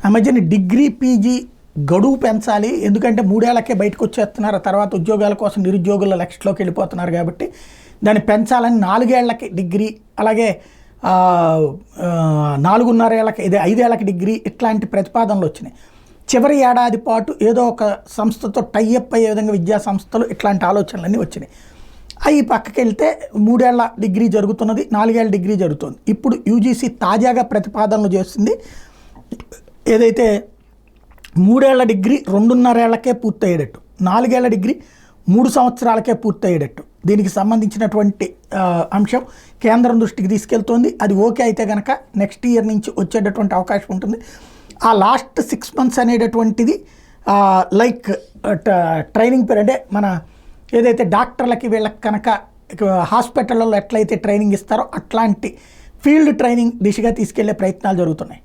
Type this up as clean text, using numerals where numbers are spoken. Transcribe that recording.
ఆ మధ్యన degree PG గడువు పెంచాలి, ఎందుకంటే 3 ఏళ్లకే బయటకు వచ్చేస్తున్నారు, తర్వాత ఉద్యోగాల కోసం నిరుద్యోగుల లక్షలోకి వెళ్ళిపోతున్నారు కాబట్టి దాన్ని పెంచాలని 4 ఏళ్లకి డిగ్రీ, అలాగే 4.5 ఏళ్ళకి, 5 ఏళ్ళకి డిగ్రీ, ఇట్లాంటి ప్రతిపాదనలు వచ్చినాయి. చివరి ఏడాది పాటు ఏదో ఒక సంస్థతో టైఅప్ అయ్యే విధంగా విద్యా సంస్థలు ఇట్లాంటి ఆలోచనలన్నీ వచ్చినాయి. అవి పక్కకి వెళ్తే 3 ఏళ్ల డిగ్రీ జరుగుతున్నది, 4 ఏళ్ల డిగ్రీ జరుగుతుంది. ఇప్పుడు యూజీసీ తాజాగా ప్రతిపాదనలు చేస్తుంది, ఏదైతే 3 ఏళ్ల డిగ్రీ 2.5 ఏళ్లకే పూర్తయ్యేటట్టు, 4 ఏళ్ల డిగ్రీ 3 సంవత్సరాలకే పూర్తయ్యేటట్టు దీనికి సంబంధించినటువంటి అంశం కేంద్రం దృష్టికి తీసుకెళ్తోంది. అది ఓకే అయితే కనుక నెక్స్ట్ ఇయర్ నుంచి వచ్చేటటువంటి అవకాశం ఉంటుంది. ఆ లాస్ట్ 6 months అనేటటువంటిది లైక్ ట్రైనింగ్ పీరియడ్, అంటే మన ఏదైతే డాక్టర్లకి వీళ్ళకి కనుక హాస్పిటల్లో ఎట్లయితే ట్రైనింగ్ ఇస్తారో అట్లాంటి ఫీల్డ్ ట్రైనింగ్ దిశగా తీసుకెళ్లే ప్రయత్నాలు జరుగుతున్నాయి.